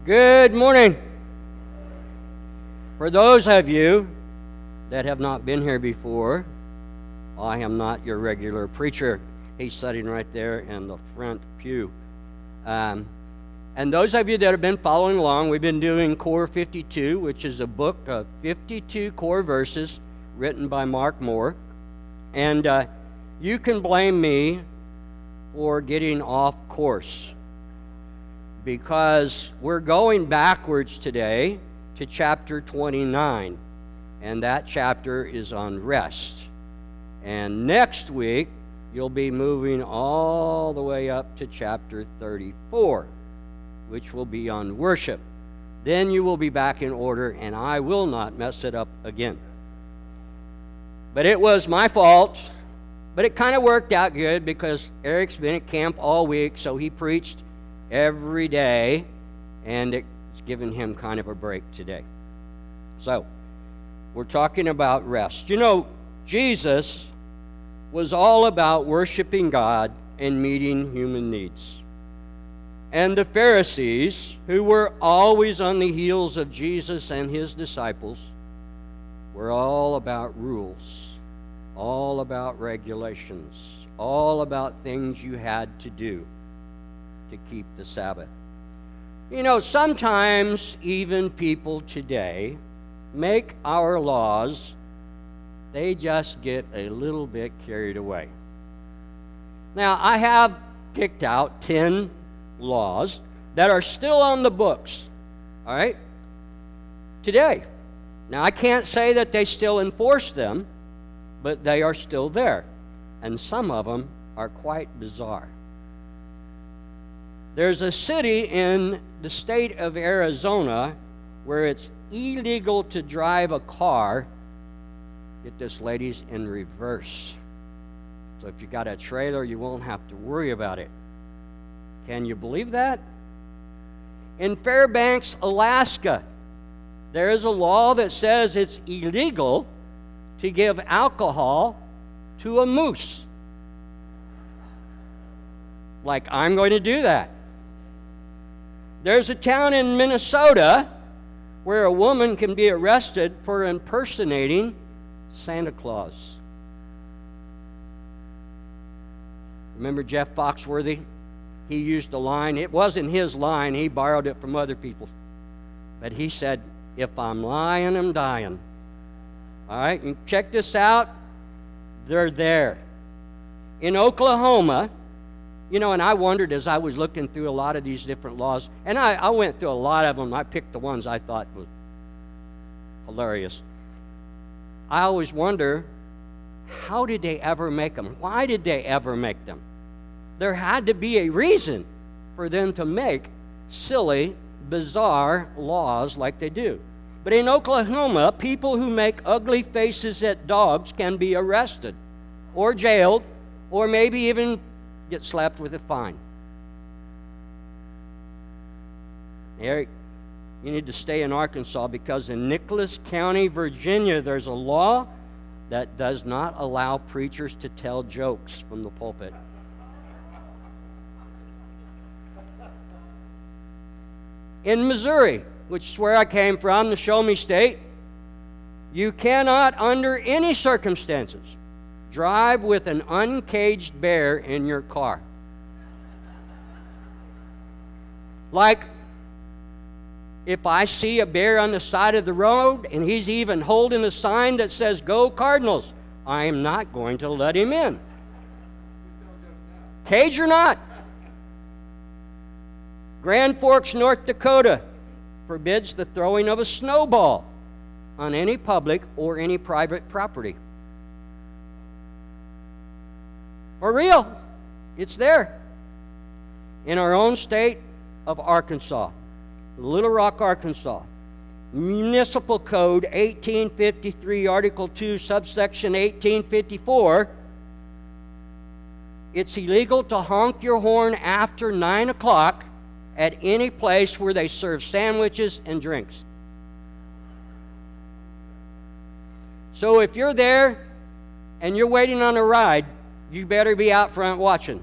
Good morning. For those of you that have not been here before, I am not your regular preacher. He's sitting right there in the front pew. And those of you that have been following along, we've been doing Core 52, which is a book of 52 core verses written by Mark Moore. And you can blame me for getting off course, because we're going backwards today to chapter 29, and that chapter is on rest. And next week, you'll be moving all the way up to chapter 34, which will be on worship. Then you will be back in order, and I will not mess it up again. But it was my fault, but it kind of worked out good because Eric's been at camp all week, so he preached every day, and it's given him kind of a break today. So, we're talking about rest. You know, Jesus was all about worshiping God and meeting human needs. And the Pharisees, who were always on the heels of Jesus and his disciples, were all about rules, all about regulations, all about things you had to do to keep the Sabbath. You know, sometimes even people today make our laws, they just get a little bit carried away. Now, I have picked out 10 laws that are still on the books, all right, today. Now, I can't say that they still enforce them, but they are still there, and some of them are quite bizarre. There's a city in the state of Arizona where it's illegal to drive a car, get this, ladies, in reverse. So if you got a trailer, you won't have to worry about it. Can you believe that? In Fairbanks, Alaska, there is a law that says it's illegal to give alcohol to a moose. Like, I'm going to do that. There's a town in Minnesota where a woman can be arrested for impersonating Santa Claus. Remember Jeff Foxworthy? He used a line. It wasn't his line. He borrowed it from other people. But he said, "If I'm lying, I'm dying." All right, and check this out. They're there. In Oklahoma, you know, and I wondered as I was looking through a lot of these different laws, and I went through a lot of them. I picked the ones I thought was hilarious. I always wonder, how did they ever make them? Why did they ever make them? There had to be a reason for them to make silly, bizarre laws like they do. But in Oklahoma, people who make ugly faces at dogs can be arrested or jailed or maybe even get slapped with a fine. Eric, you need to stay in Arkansas, because in Nicholas County, Virginia, there's a law that does not allow preachers to tell jokes from the pulpit. In Missouri, which is where I came from, the Show Me State, you cannot, under any circumstances, drive with an uncaged bear in your car. Like, if I see a bear on the side of the road and he's even holding a sign that says, "Go Cardinals," I am not going to let him in. Cage or not. Grand Forks, North Dakota forbids the throwing of a snowball on any public or any private property. For real, it's there. In our own state of Arkansas, Little Rock, Arkansas, Municipal Code 1853, Article 2, subsection 1854, it's illegal to honk your horn after 9 o'clock at any place where they serve sandwiches and drinks. So if you're there and you're waiting on a ride, you better be out front watching.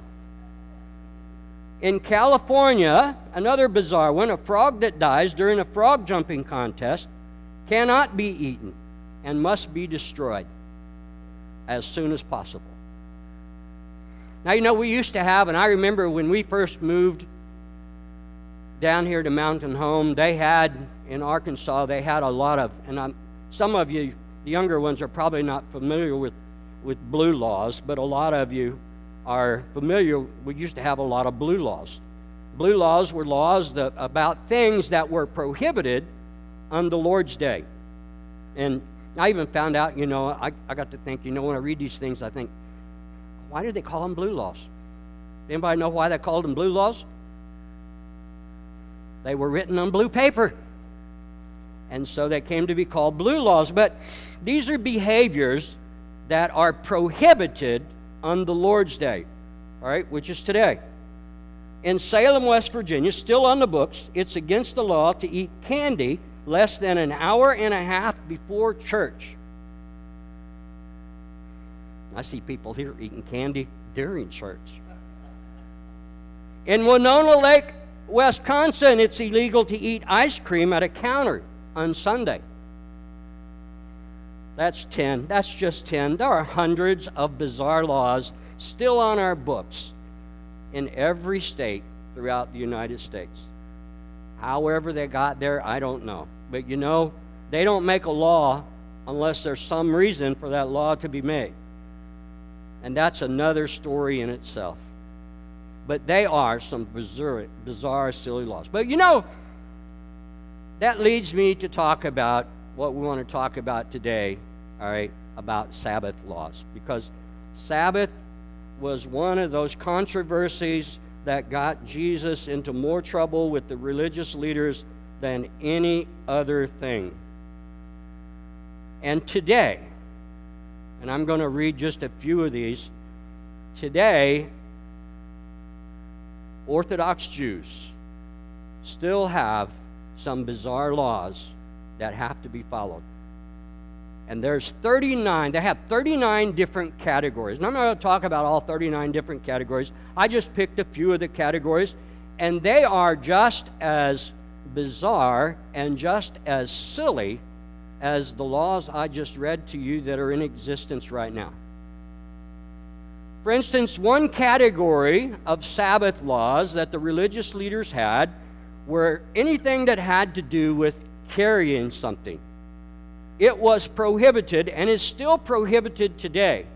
In California, another bizarre one, a frog that dies during a frog jumping contest cannot be eaten and must be destroyed as soon as possible. Now, we used to have, and I remember when we first moved down here to Mountain Home, they had, in Arkansas, they had a lot of, and some of you, the younger ones, are probably not familiar with blue laws, but a lot of you are familiar. We used to have a lot of blue laws. Blue laws were laws about things that were prohibited on the Lord's Day. And I even found out, I got to think, when I read these things, I think, why did they call them blue laws? Anybody know why they called them blue laws? They were written on blue paper. And so they came to be called blue laws. But these are behaviors that are prohibited on the Lord's Day, all right, which is today. In Salem, West Virginia, still on the books, it's against the law to eat candy less than an hour and a half before church. I see people here eating candy during church. In Winona Lake, Wisconsin, it's illegal to eat ice cream at a counter on Sunday. That's 10. That's just 10. There are hundreds of bizarre laws still on our books in every state throughout the United States. However they got there, I don't know. But they don't make a law unless there's some reason for that law to be made. And that's another story in itself. But they are some bizarre, silly laws. But that leads me to talk about what we want to talk about today, all right, about Sabbath laws. Because Sabbath was one of those controversies that got Jesus into more trouble with the religious leaders than any other thing. And today, and I'm going to read just a few of these, today, Orthodox Jews still have some bizarre laws that have to be followed. And there's 39, they have 39 different categories. And I'm not going to talk about all 39 different categories. I just picked a few of the categories, and they are just as bizarre and just as silly as the laws I just read to you that are in existence right now. For instance, one category of Sabbath laws that the religious leaders had were anything that had to do with carrying something. It was prohibited, and is still prohibited today,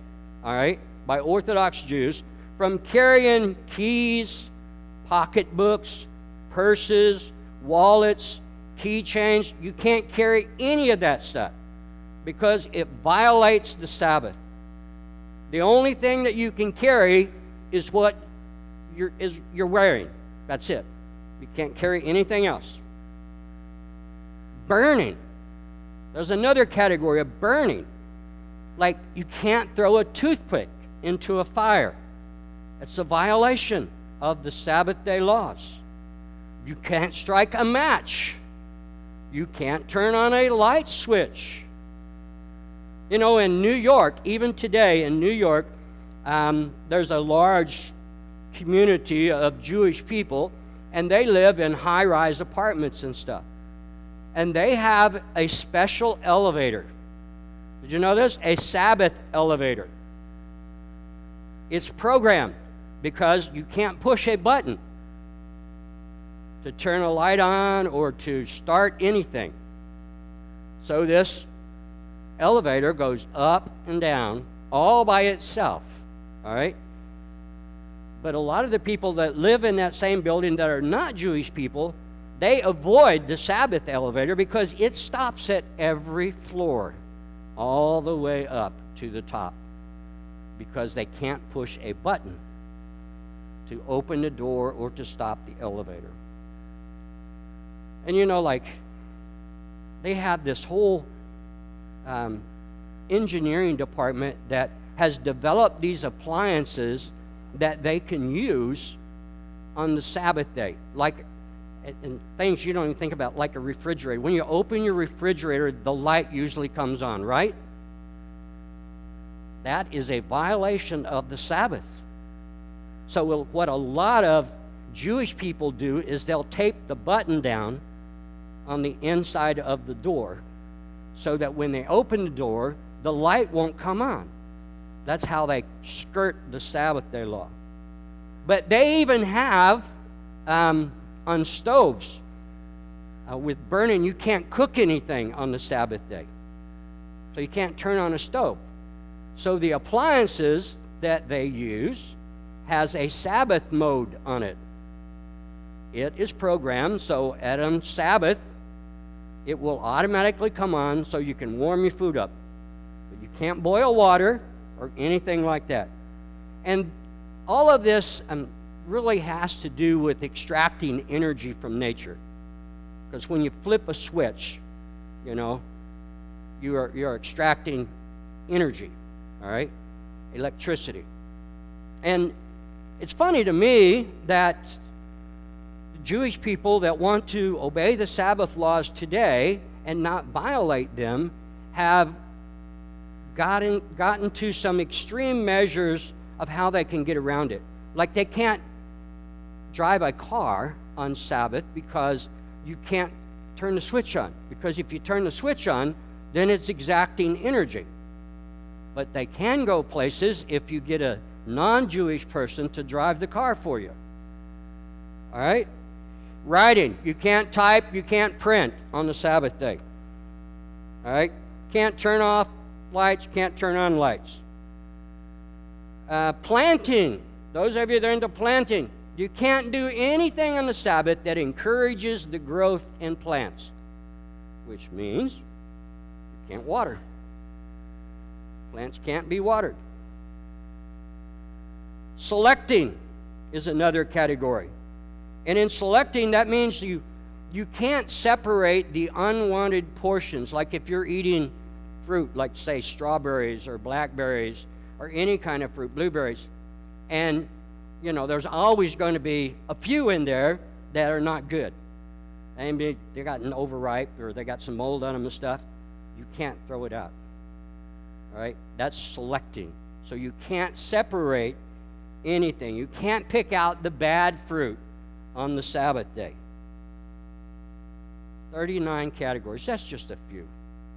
all right, by Orthodox Jews, from carrying keys, pocketbooks, purses, wallets, keychains. You can't carry any of that stuff because it violates the Sabbath. The only thing that you can carry is what you're wearing. That's it. You can't carry anything else. Burning. There's another category of burning. Like you can't throw a toothpick into a fire. That's a violation of the Sabbath day laws. You can't strike a match. You can't turn on a light switch. In New York, even today in New York, there's a large community of Jewish people, and they live in high-rise apartments and stuff. And they have a special elevator. Did you know this? A Sabbath elevator. It's programmed because you can't push a button to turn a light on or to start anything. So this elevator goes up and down all by itself, all right? But a lot of the people that live in that same building that are not Jewish people, they avoid the Sabbath elevator because it stops at every floor all the way up to the top because they can't push a button to open the door or to stop the elevator. And they have this whole engineering department that has developed these appliances that they can use on the Sabbath day, and things you don't even think about, like a refrigerator. When you open your refrigerator, the light usually comes on, right? That is a violation of the Sabbath. So what a lot of Jewish people do is they'll tape the button down on the inside of the door so that when they open the door, the light won't come on. That's how they skirt the Sabbath day law. But they even have on stoves with burning, you can't cook anything on the Sabbath day. So you can't turn on a stove. So the appliances that they use has a Sabbath mode on it. It is programmed so at on Sabbath it will automatically come on so you can warm your food up. But you can't boil water or anything like that. And all of this really has to do with extracting energy from nature. Because when you flip a switch, you're extracting energy, all right? Electricity. And it's funny to me that the Jewish people that want to obey the Sabbath laws today and not violate them have gotten to some extreme measures of how they can get around it. Like they can't drive a car on Sabbath because you can't turn the switch on. Because if you turn the switch on, then it's exacting energy. But they can go places if you get a non-Jewish person to drive the car for you. All right? Writing. You can't type, you can't print on the Sabbath day. All right? Can't turn off lights, can't turn on lights. Planting. Those of you that are into planting, you can't do anything on the Sabbath that encourages the growth in plants, which means you can't water. Plants can't be watered. Selecting is another category. And in selecting, that means you can't separate the unwanted portions. Like if you're eating fruit, like say strawberries or blackberries or any kind of fruit, blueberries, and there's always going to be a few in there that are not good. They got an overripe or they got some mold on them and stuff. You can't throw it out. All right? That's selecting. So you can't separate anything. You can't pick out the bad fruit on the Sabbath day. 39 categories. That's just a few.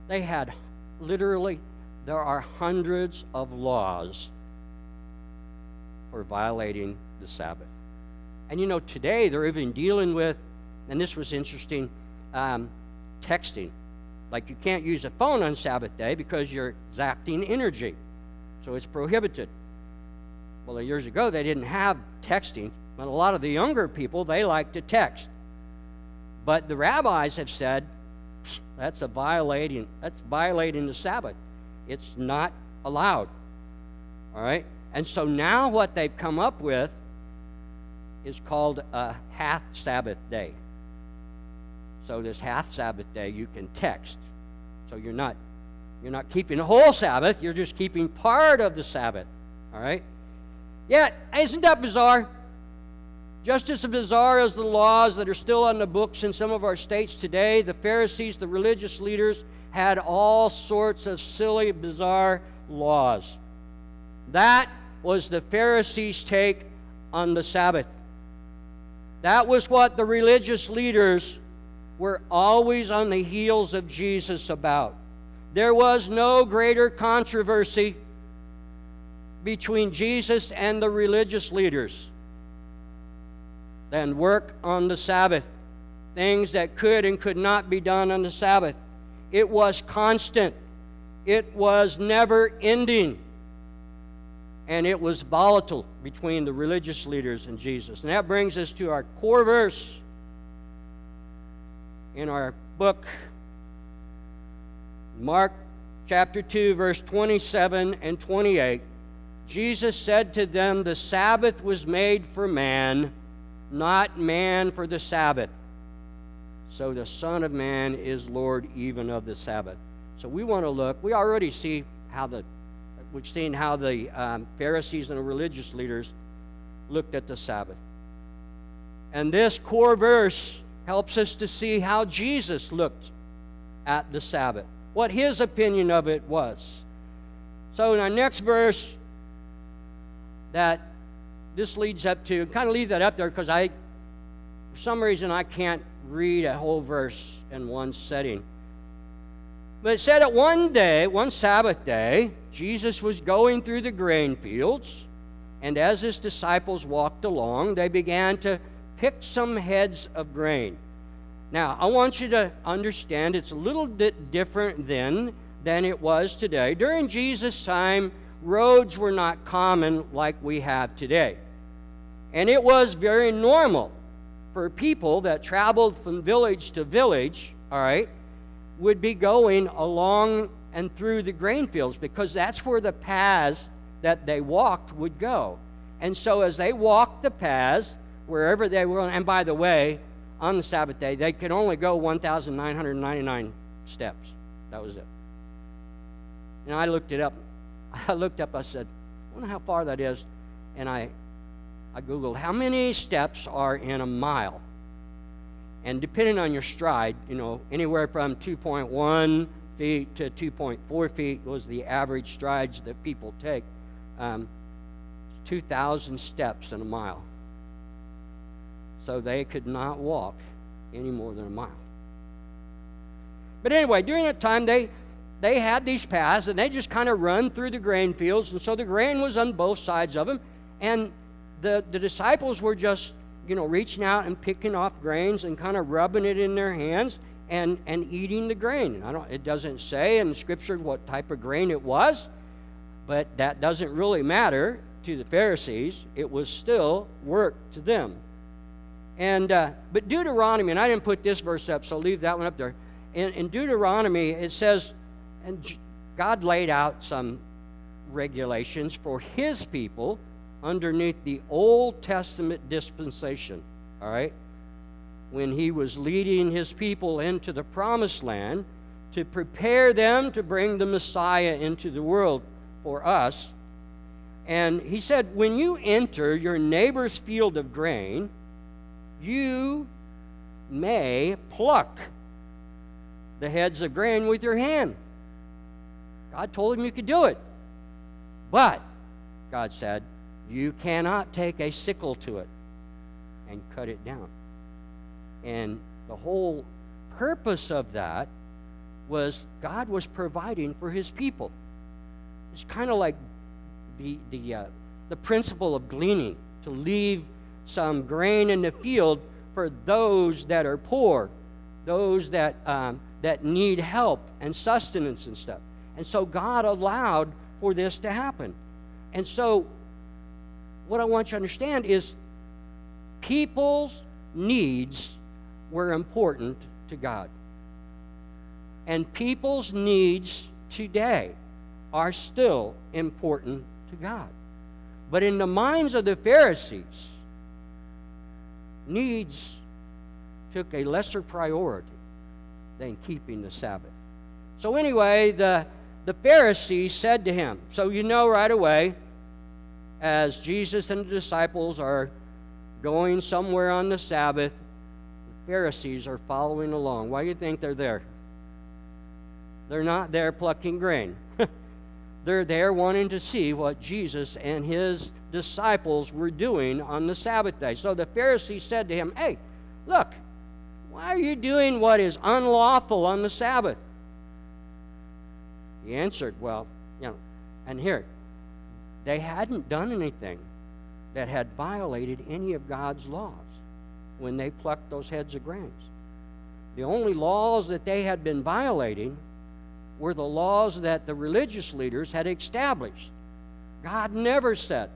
They had there are hundreds of laws for violating the Sabbath. And today they're even dealing with, and this was interesting, texting. Like you can't use a phone on Sabbath day because you're exacting energy. So it's prohibited. Well, years ago they didn't have texting, but a lot of the younger people, they like to text. But the rabbis have said that's violating the Sabbath. It's not allowed. All right? And so now what they've come up with is called a half Sabbath day. So this half Sabbath day you can text. So you're not keeping the whole Sabbath, you're just keeping part of the Sabbath. All right? Yet, isn't that bizarre? Just as bizarre as the laws that are still on the books in some of our states today, the Pharisees, the religious leaders, had all sorts of silly, bizarre laws. That was the Pharisees' take on the Sabbath. That was what the religious leaders were always on the heels of Jesus about. There was no greater controversy between Jesus and the religious leaders than work on the Sabbath, things that could and could not be done on the Sabbath. It was constant. It was never ending. And it was volatile between the religious leaders and Jesus. And that brings us to our core verse in our book, Mark chapter 2, verse 27 and 28. Jesus said to them, "The Sabbath was made for man, not man for the Sabbath. So the Son of Man is Lord even of the Sabbath." So we want to look. We already see we've seen how the Pharisees and the religious leaders looked at the Sabbath. And this core verse helps us to see how Jesus looked at the Sabbath, what his opinion of it was. So in our next verse, that this leads up to, kind of leave that up there because I For some reason, I can't read a whole verse in one setting. But it said that one Sabbath day, Jesus was going through the grain fields, and as his disciples walked along, they began to pick some heads of grain. Now, I want you to understand it's a little bit different then than it was today. During Jesus' time, roads were not common like we have today. And it was very normal for people that traveled from village to village, all right, would be going along and through the grain fields because that's where the paths that they walked would go. And so as they walked the paths, wherever they were, and by the way, on the Sabbath day, they could only go 1,999 steps. That was it. And I looked it up. I said, I wonder how far that is. And I Googled, how many steps are in a mile? And depending on your stride, anywhere from 2.1 feet to 2.4 feet was the average strides that people take. 2,000 steps in a mile. So they could not walk any more than a mile. But anyway, during that time, they had these paths, and they just kind of run through the grain fields, and so the grain was on both sides of them, and the disciples were just, reaching out and picking off grains and kind of rubbing it in their hands and eating the grain. It doesn't say in the Scripture what type of grain it was, but that doesn't really matter to the Pharisees. It was still work to them. And but Deuteronomy, and I didn't put this verse up, so leave that one up there. In Deuteronomy, it says, and God laid out some regulations for his people underneath the Old Testament dispensation, all right? When he was leading his people into the promised land to prepare them to bring the Messiah into the world for us. And he said, when you enter your neighbor's field of grain, you may pluck the heads of grain with your hand. God told him you could do it. But, God said, you cannot take a sickle to it and cut it down. And the whole purpose of that was God was providing for his people. It's kind of like the principle of gleaning, to leave some grain in the field for those that are poor, those that need help and sustenance and stuff. And so God allowed for this to happen. And so what I want you to understand is people's needs were important to God. And people's needs today are still important to God. But in the minds of the Pharisees, needs took a lesser priority than keeping the Sabbath. So anyway, the Pharisees said to him, so right away, as Jesus and the disciples are going somewhere on the Sabbath, the Pharisees are following along. Why do you think they're there? They're not there plucking grain. They're there wanting to see what Jesus and his disciples were doing on the Sabbath day. So the Pharisees said to him, hey, look, why are you doing what is unlawful on the Sabbath? He answered, well, and here, they hadn't done anything that had violated any of God's laws when they plucked those heads of grains. The only laws that they had been violating were the laws that the religious leaders had established. God never said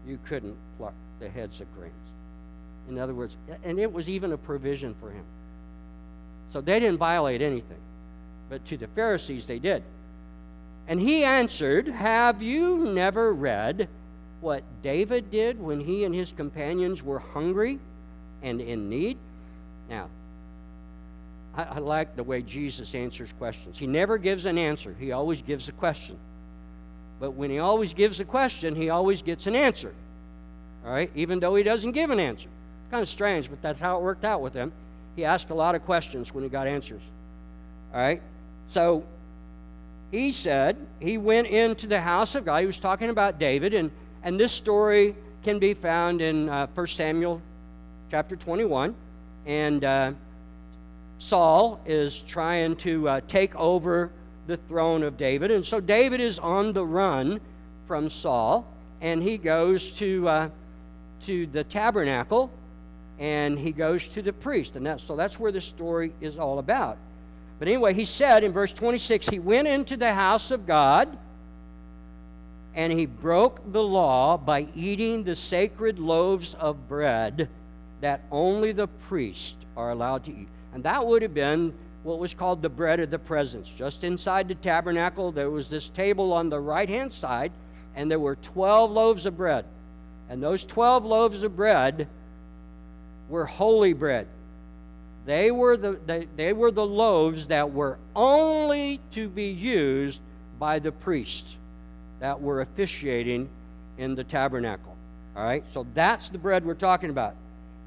you couldn't pluck the heads of grains. In other words, and it was even a provision for him. So they didn't violate anything. But to the Pharisees, they did. And he answered, have you never read what David did when he and his companions were hungry and in need? Now, I like the way Jesus answers questions. He never gives an answer. He always gives a question. But when he always gives a question, he always gets an answer. All right? Even though he doesn't give an answer. It's kind of strange, but that's how it worked out with him. He asked a lot of questions when he got answers. All right? So, he said he went into the house of God. He was talking about David, and this story can be found in 1 Samuel chapter 21, and Saul is trying to take over the throne of David. And so David is on the run from Saul, and he goes to the tabernacle, and he goes to the priest. And so that's where the story is all about. But anyway, he said in verse 26, he went into the house of God, and he broke the law by eating the sacred loaves of bread that only the priests are allowed to eat. And that would have been what was called the bread of the presence. Just inside the tabernacle, there was this table on the right-hand side, and there were 12 loaves of bread. And those 12 loaves of bread were holy bread. They were the loaves that were only to be used by the priests that were officiating in the tabernacle. All right? So that's the bread we're talking about.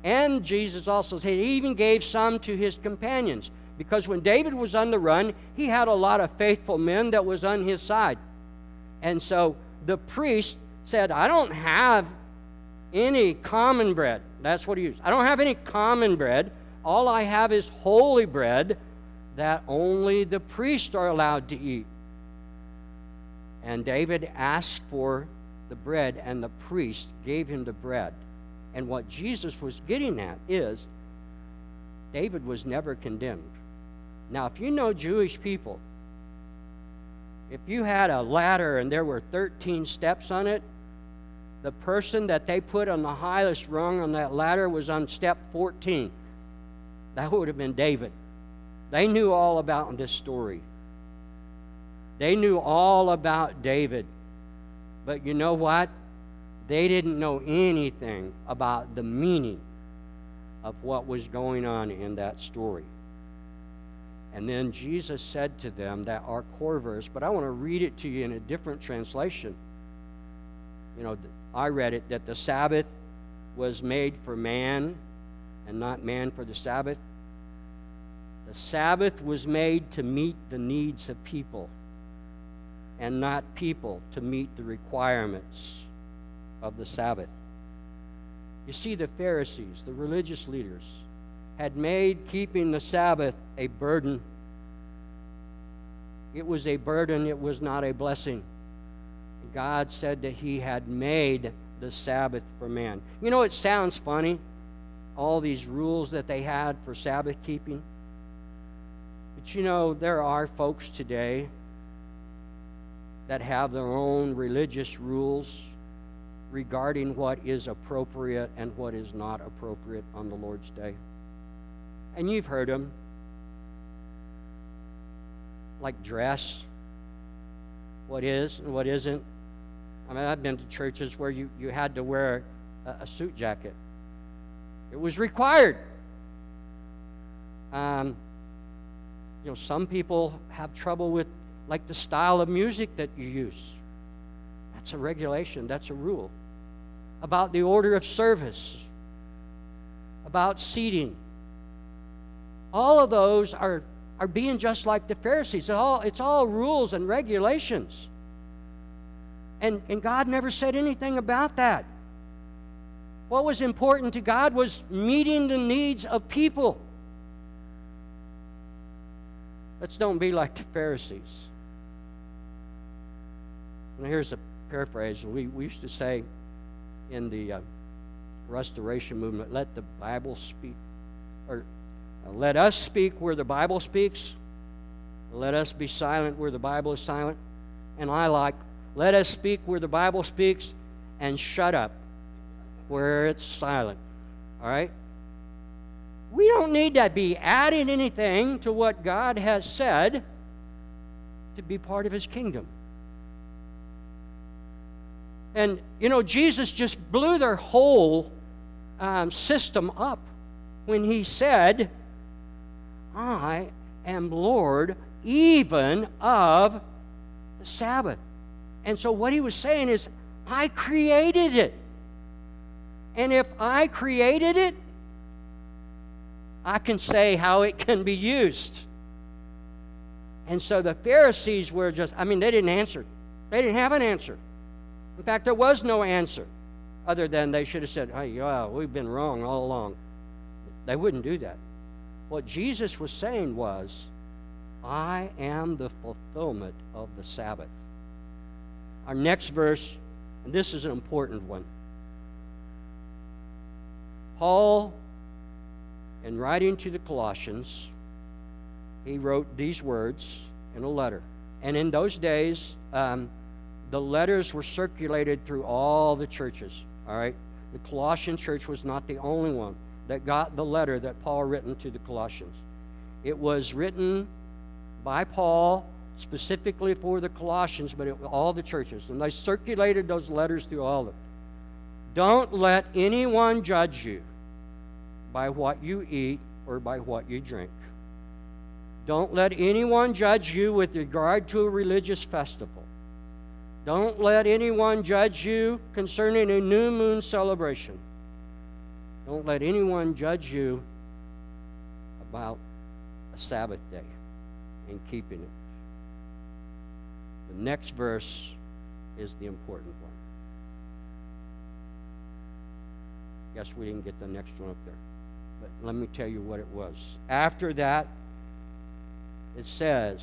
And Jesus also said he even gave some to his companions, because when David was on the run, he had a lot of faithful men that was on his side. And so the priest said, I don't have any common bread. That's what he used. I don't have any common bread. All I have is holy bread that only the priests are allowed to eat. And David asked for the bread, and the priest gave him the bread. And what Jesus was getting at is, David was never condemned. Now, if you know Jewish people, if you had a ladder and there were 13 steps on it, the person that they put on the highest rung on that ladder was on step 14. That would have been David. They knew all about this story. They knew all about David. But you know what? They didn't know anything about the meaning of what was going on in that story. And then Jesus said to them that our core verse, but I want to read it to you in a different translation. You know, I read it that the Sabbath was made for man and not man for the Sabbath. The Sabbath was made to meet the needs of people and not people to meet the requirements of the Sabbath. You see, the Pharisees, the religious leaders, had made keeping the Sabbath a burden. It was a burden, it was not a blessing. God said that he had made the Sabbath for man. You know, it sounds funny, all these rules that they had for Sabbath keeping. But you know, there are folks today that have their own religious rules regarding what is appropriate and what is not appropriate on the Lord's Day. And you've heard them, like dress, what is and what isn't. I mean, I've been to churches where you had to wear a suit jacket. It was required. You know, some people have trouble with, like, the style of music that you use. That's a regulation. That's a rule. About the order of service. About seating. All of those are being just like the Pharisees. It's all rules and regulations. And God never said anything about that. What was important to God was meeting the needs of people. Let's don't be like the Pharisees. And here's a paraphrase. We used to say in the Restoration movement, let the Bible speak, or let us speak where the Bible speaks. Let us be silent where the Bible is silent. And I like, let us speak where the Bible speaks and shut up where it's silent. All right? We don't need to be adding anything to what God has said to be part of his kingdom. And, you know, Jesus just blew their whole system up when he said, I am Lord even of the Sabbath. And so what he was saying is, I created it. And if I created it, I can say how it can be used. And so the Pharisees were just, they didn't answer. They didn't have an answer. In fact, there was no answer other than they should have said, hey, well, we've been wrong all along. They wouldn't do that. What Jesus was saying was, I am the fulfillment of the Sabbath. Our next verse, and this is an important one. Paul, in writing to the Colossians, he wrote these words in a letter. And in those days, the letters were circulated through all the churches. All right? The Colossian church was not the only one that got the letter that Paul written to the Colossians. It was written by Paul specifically for the Colossians, but all the churches. And they circulated those letters through all of them. Don't let anyone judge you by what you eat or by what you drink. Don't let anyone judge you with regard to a religious festival. Don't let anyone judge you concerning a new moon celebration. Don't let anyone judge you about a Sabbath day and keeping it. The next verse is the important one. Guess we didn't get the next one up there. But let me tell you what it was. After that, it says,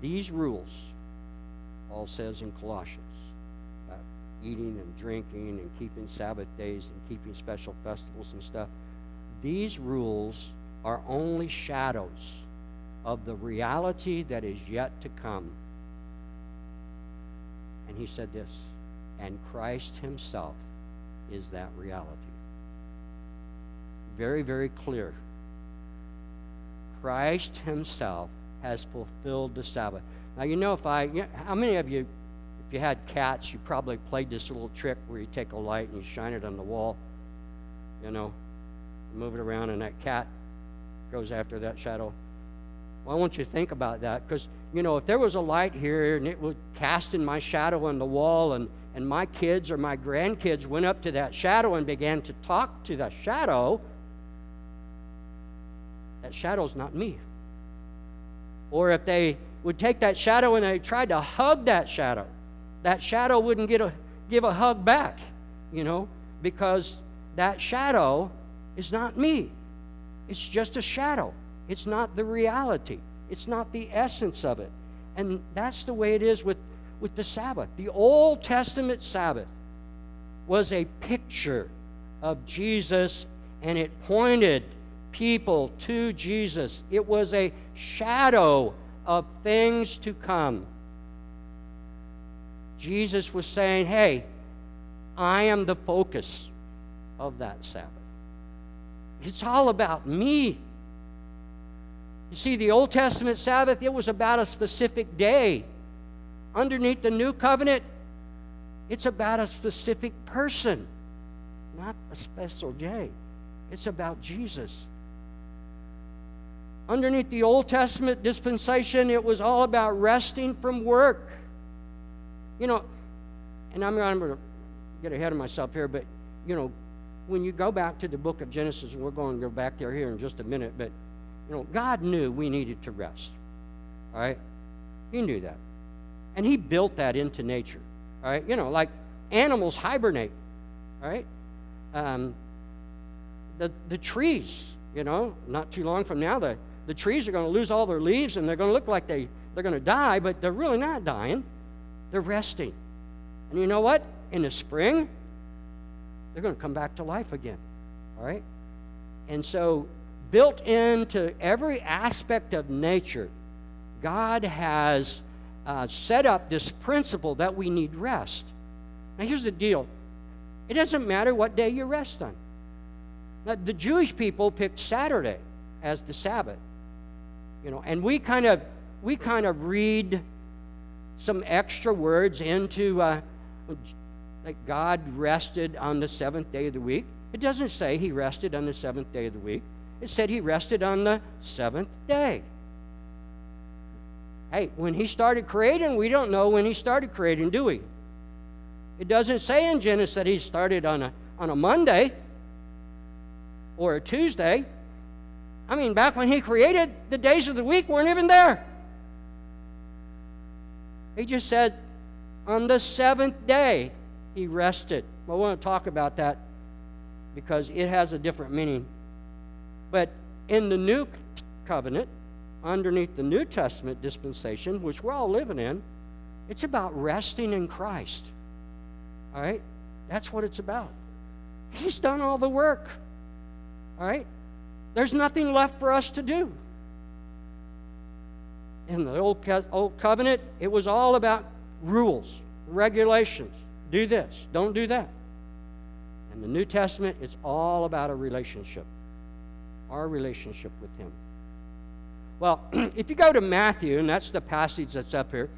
these rules, Paul says in Colossians, about eating and drinking and keeping Sabbath days and keeping special festivals and stuff, these rules are only shadows of the reality that is yet to come. And he said this, and Christ himself is that reality. Very, very clear. Christ himself has fulfilled the Sabbath. Now, how many of you, if you had cats, you probably played this little trick where you take a light and you shine it on the wall, move it around and that cat goes after that shadow. Well, I want you to think about that because, if there was a light here and it was casting my shadow on the wall and my kids or my grandkids went up to that shadow and began to talk to that shadow's not me. Or if they would take that shadow and they tried to hug that shadow wouldn't give a hug back, because that shadow is not me. It's just a shadow. It's not the reality. It's not the essence of it. And that's the way it is with the Sabbath. The Old Testament Sabbath was a picture of Jesus, and it pointed people to Jesus. It was a shadow of things to come. Jesus was saying, hey, I am the focus of that Sabbath. It's all about me. You see, the Old Testament Sabbath, it was about a specific day. Underneath the New Covenant, it's about a specific person, not a special day. It's about Jesus. Underneath the Old Testament dispensation, it was all about resting from work. And I'm going to get ahead of myself here, but, when you go back to the book of Genesis, and we're going to go back there here in just a minute, but, God knew we needed to rest. All right? He knew that. And he built that into nature. All right? Like animals hibernate. All right? The trees, not too long from now, the trees are going to lose all their leaves and they're going to look like they're going to die, but they're really not dying. They're resting. And you know what? In the spring, they're going to come back to life again. All right? And so, built into every aspect of nature, God has set up this principle that we need rest. Now, here's the deal. It doesn't matter what day you rest on. Now, the Jewish people picked Saturday as the Sabbath. And we kind of read some extra words into like God rested on the seventh day of the week. It doesn't say he rested on the seventh day of the week. It said he rested on the seventh day. Hey, when he started creating, we don't know when he started creating, do we? It doesn't say in Genesis that he started on a Monday or a Tuesday. I mean, back when he created, the days of the week weren't even there. He just said, on the seventh day, he rested. Well, I want to talk about that because it has a different meaning. But in the New Covenant, underneath the New Testament dispensation, which we're all living in, it's about resting in Christ. All right? That's what it's about. He's done all the work. All right? There's nothing left for us to do. In the Old Covenant, it was all about rules, regulations. Do this, don't do that. In the New Testament, it's all about a relationship. Our relationship with Him. Well, if you go to Matthew, and that's the passage that's up here,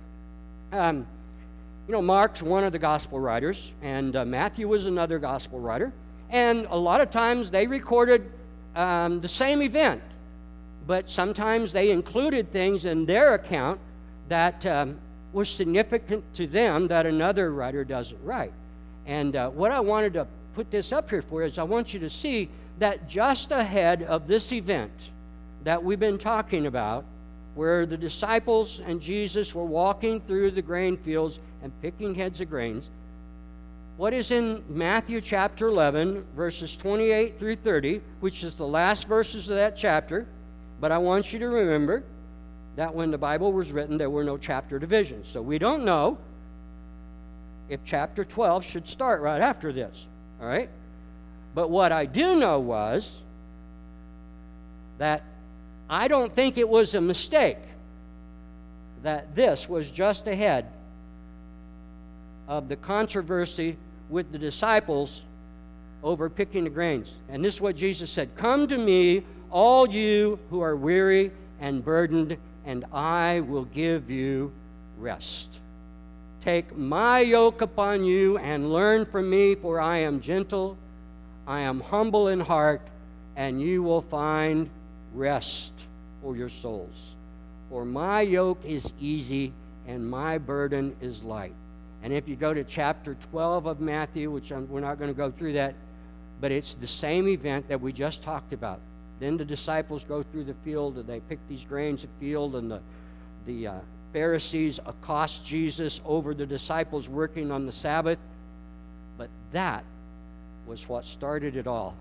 Mark's one of the gospel writers, and Matthew was another gospel writer, and a lot of times they recorded the same event, but sometimes they included things in their account that was significant to them that another writer doesn't write. And what I wanted to put this up here for is I want you to see that just ahead of this event that we've been talking about, where the disciples and Jesus were walking through the grain fields and picking heads of grains, what is in Matthew chapter 11, verses 28 through 30, which is the last verses of that chapter, but I want you to remember that when the Bible was written, there were no chapter divisions. So we don't know if chapter 12 should start right after this, all right? But what I do know was that I don't think it was a mistake that this was just ahead of the controversy with the disciples over picking the grains. And this is what Jesus said, "Come to me, all you who are weary and burdened, and I will give you rest. Take my yoke upon you and learn from me, for I am gentle, I am humble in heart, and you will find rest for your souls. For my yoke is easy and my burden is light." And if you go to chapter 12 of Matthew, which we're not going to go through that, but it's the same event that we just talked about. Then the disciples go through the field and they pick these grains of field, and the Pharisees accost Jesus over the disciples working on the Sabbath. But that was what started it all,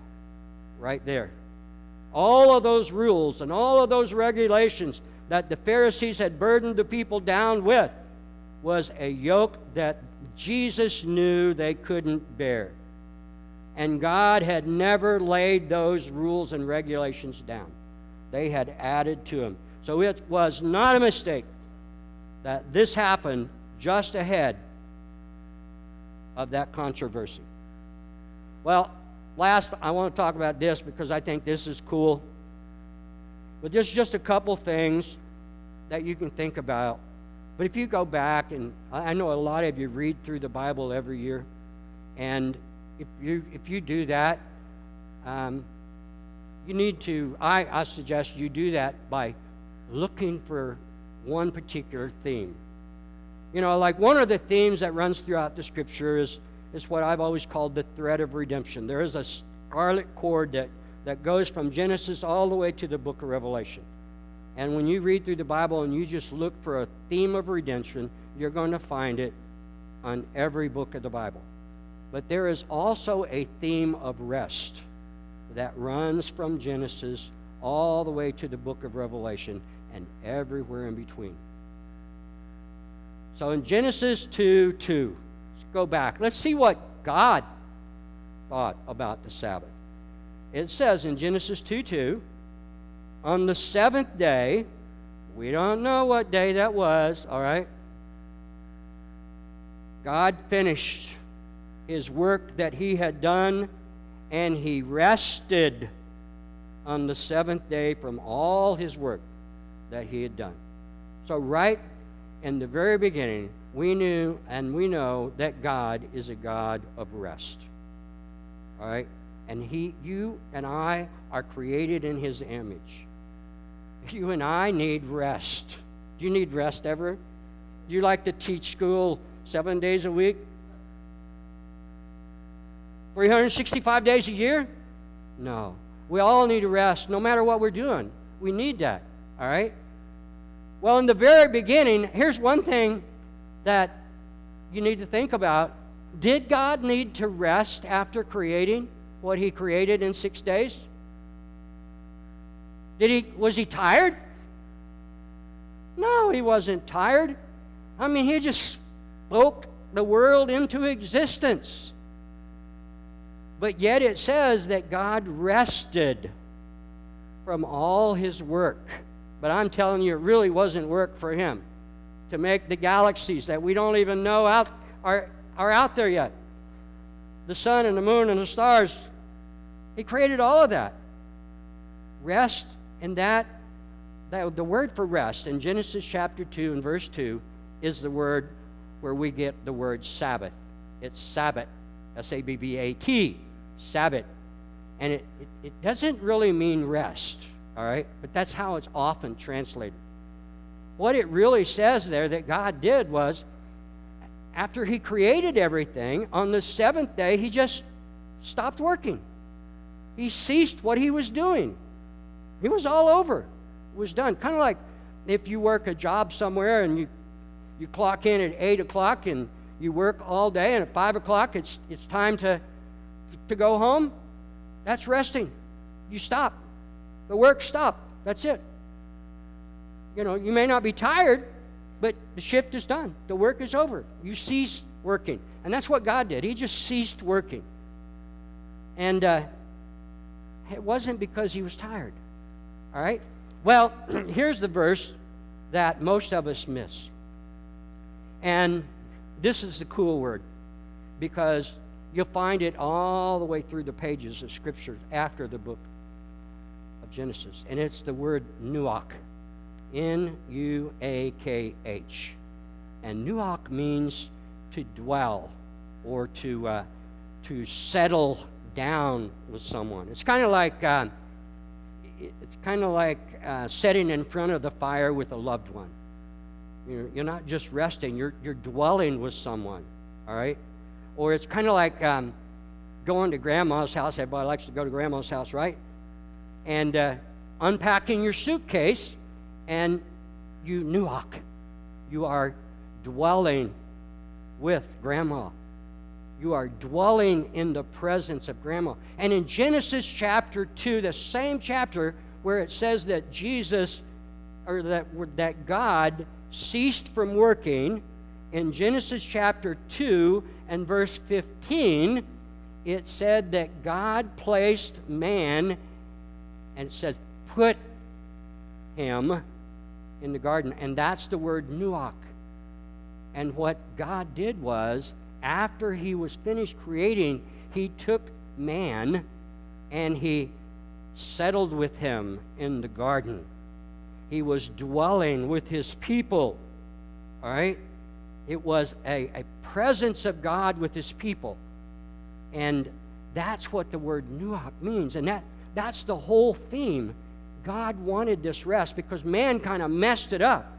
right there. All of those rules and all of those regulations that the Pharisees had burdened the people down with was a yoke that Jesus knew they couldn't bear. And God had never laid those rules and regulations down. They had added to them. So it was not a mistake that this happened just ahead of that controversy. Well, last, I want to talk about this because I think this is cool. But there's just a couple things that you can think about. But if you go back, and I know a lot of you read through the Bible every year, and if you do that, you need to, I suggest you do that by looking for one particular theme. You know, like one of the themes that runs throughout the Scripture is what I've always called the thread of redemption. There is a scarlet cord that goes from Genesis all the way to the book of Revelation. And when you read through the Bible and you just look for a theme of redemption, you're going to find it on every book of the Bible. But there is also a theme of rest that runs from Genesis all the way to the book of Revelation and everywhere in between. So in Genesis 2:2, let's go back. Let's see what God thought about the Sabbath. It says in Genesis 2:2, on the seventh day, we don't know what day that was, all right? God finished His work that He had done, and He rested on the seventh day from all His work that He had done. So right in the very beginning, we knew and we know that God is a God of rest. All right? And you and I are created in His image. You and I need rest. Do you need rest ever? Do you like to teach school 7 days a week? 365 days a year? No. We all need to rest, no matter what we're doing. We need that, all right? Well, in the very beginning, here's one thing that you need to think about. Did God need to rest after creating? what he created in 6 days? Was he tired? No, he wasn't tired. I mean, he just spoke the world into existence. But yet it says that God rested from all his work. But I'm telling you, it really wasn't work for him to make the galaxies that we don't even know are out there yet. The sun and the moon and the stars. He created all of that. Rest, and that the word for rest in Genesis chapter 2 and verse 2 is the word where we get the word Sabbath. It's Sabbath, S-A-B-B-A-T, Sabbath. And it doesn't really mean rest, all right? But that's how it's often translated. What it really says there that God did was, after he created everything, on the seventh day, he just stopped working. He ceased what he was doing. He was all over. It was done. Kind of like if you work a job somewhere and you clock in at 8 o'clock and you work all day, and at 5 o'clock it's time to go home. That's resting. You stop. The work stopped. That's it. You know, you may not be tired, but the shift is done. The work is over. You cease working. And that's what God did. He just ceased working. And it wasn't because he was tired. All right? Well, here's the verse that most of us miss. And this is the cool word, because you'll find it all the way through the pages of Scripture after the book of Genesis. And it's the word nuach. N-U-A-K-H. And nuach means to dwell or to settle down with someone. It's kind of like sitting in front of the fire with a loved one. You're not just resting; you're dwelling with someone. All right. Or it's kind of like going to Grandma's house. Everybody likes to go to Grandma's house, right? And unpacking your suitcase, and you nuach. You are dwelling with Grandma. You are dwelling in the presence of Grandma. And in Genesis chapter 2, the same chapter where it says that that God ceased from working, in Genesis chapter 2 and verse 15, it said that God placed man, and it said, put him in the garden. And that's the word nuach. And what God did was, after he was finished creating, he took man and he settled with him in the garden. He was dwelling with his people. All right? It was a presence of God with his people. And that's what the word nuach means. And that's the whole theme. God wanted this rest because man kind of messed it up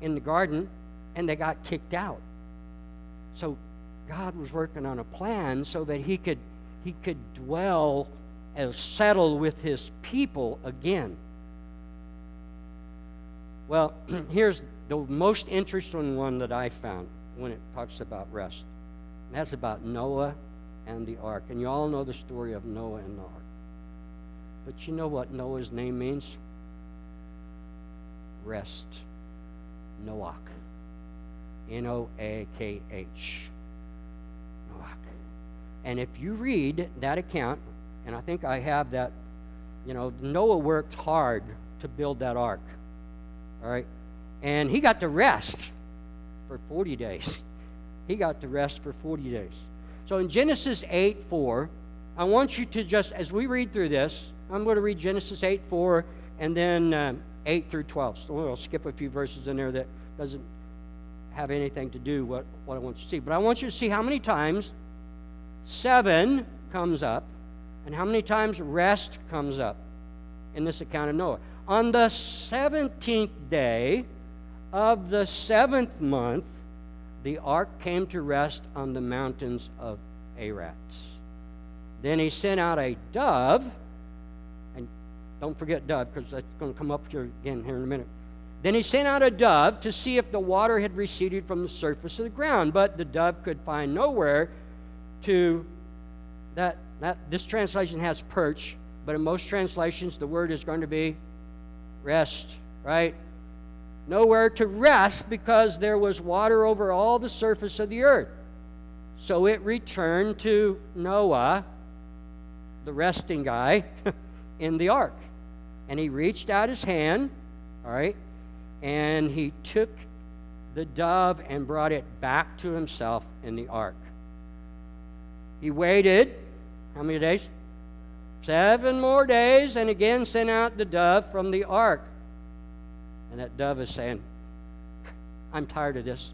in the garden and they got kicked out. So God was working on a plan so that he could dwell and settle with his people again. Well, here's the most interesting one that I found when it talks about rest. And that's about Noah and the ark. And you all know the story of Noah and the ark. But you know what Noah's name means? Rest. Noach. N-O-A-K-H. Noach. And if you read that account, and I think I have that, Noah worked hard to build that ark. All right? And he got to rest for 40 days. He got to rest for 40 days. So in Genesis 8:4, I want you to just, as we read through this, I'm going to read Genesis 8:4 and then 8 through 12. So I'll skip a few verses in there that doesn't have anything to do with what I want you to see. But I want you to see how many times 7 comes up and how many times rest comes up in this account of Noah. On the 17th day of the 7th month, the ark came to rest on the mountains of Ararat. Then he sent out a dove, and don't forget dove because that's going to come up here again here in a minute. Then he sent out a dove to see if the water had receded from the surface of the ground, but the dove could find nowhere that This translation has perch, but in most translations the word is going to be rest, right? Nowhere to rest because there was water over all the surface of the earth. So it returned to Noah, the resting guy, in the ark. And he reached out his hand, all right, and he took the dove and brought it back to himself in the ark. He waited, how many days? 7 more days, and again sent out the dove from the ark. And that dove is saying, I'm tired of this.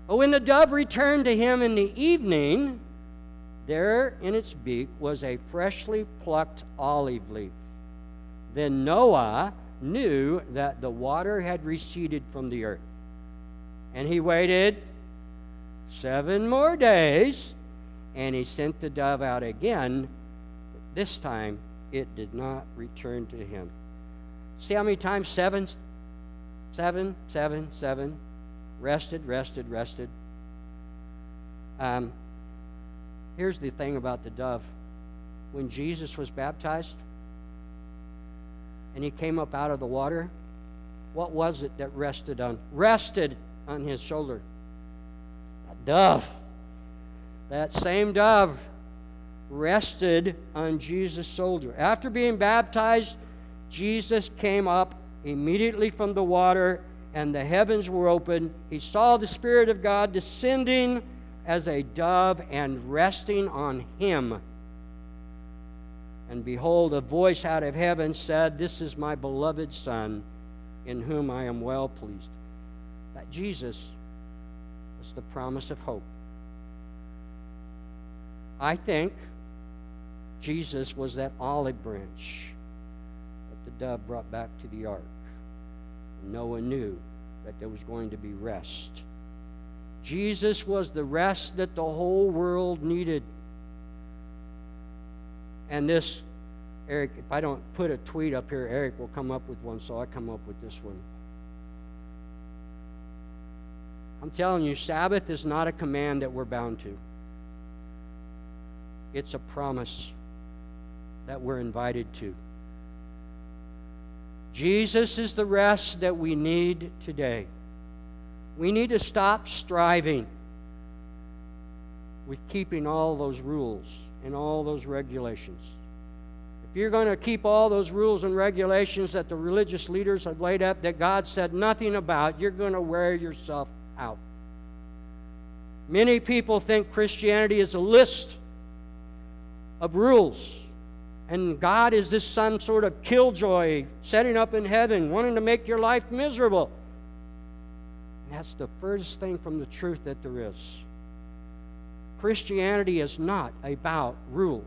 But when the dove returned to him in the evening, there in its beak was a freshly plucked olive leaf. Then Noah knew that the water had receded from the earth. And he waited 7 more days, and he sent the dove out again. But this time, it did not return to him. See how many times? 7, 7, 7, 7. Rested. Here's the thing about the dove. When Jesus was baptized and he came up out of the water, what was it that rested on his shoulder? That dove. That same dove rested on Jesus' shoulder. After being baptized, Jesus came up immediately from the water, and the heavens were open. He saw the Spirit of God descending as a dove and resting on him. And behold, a voice out of heaven said, "This is my beloved Son, in whom I am well pleased." That Jesus was the promise of hope. I think Jesus was that olive branch that the dove brought back to the ark. Noah knew that there was going to be rest. Jesus was the rest that the whole world needed. And this, Eric, if I don't put a tweet up here, Eric will come up with one, so I come up with this one. I'm telling you, Sabbath is not a command that we're bound to. It's a promise that we're invited to. Jesus is the rest that we need today. We need to stop striving with keeping all those rules and all those regulations. If you're going to keep all those rules and regulations that the religious leaders have laid up that God said nothing about, you're going to wear yourself out. Many people think Christianity is a list of rules, and God is this some sort of killjoy setting up in heaven, wanting to make your life miserable. And that's the furthest thing from the truth that there is. Christianity is not about rules.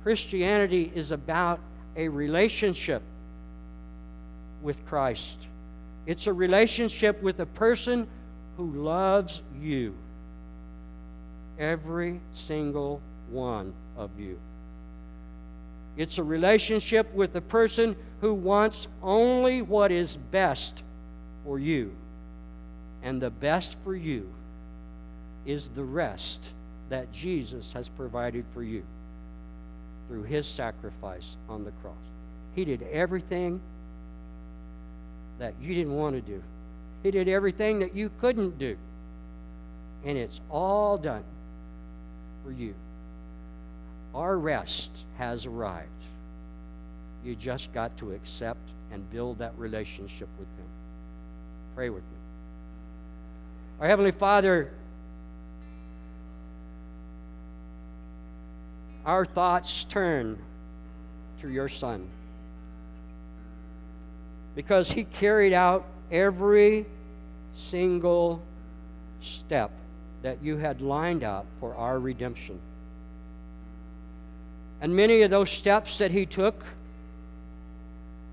Christianity is about a relationship with Christ. It's a relationship with a person who loves you. Every single one of you. It's a relationship with a person who wants only what is best for you. And the best for you is the rest that Jesus has provided for you through His sacrifice on the cross. He did everything that you didn't want to do. He did everything that you couldn't do. And it's all done for you. Our rest has arrived. You just got to accept and build that relationship with Him. Pray with me. Our Heavenly Father, our thoughts turn to your Son, because He carried out every single step that you had lined out for our redemption. And many of those steps that He took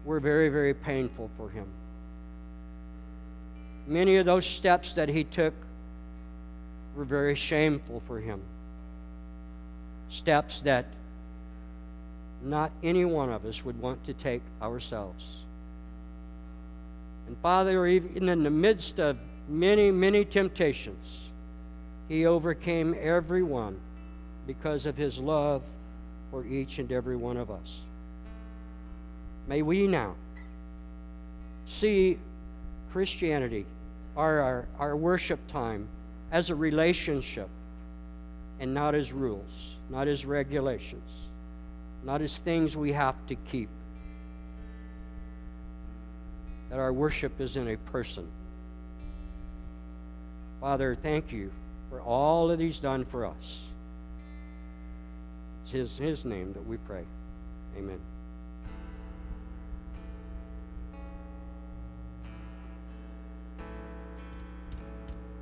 were very, very painful for Him. Many of those steps that He took were very shameful for Him. Steps that not any one of us would want to take ourselves. And Father, even in the midst of many, many temptations, He overcame every one because of His love for each and every one of us. May we now see Christianity, our worship time, as a relationship and not as rules, not as regulations, not as things we have to keep. That our worship is in a person. Father, thank you for all that He's done for us. It's His name that we pray. Amen.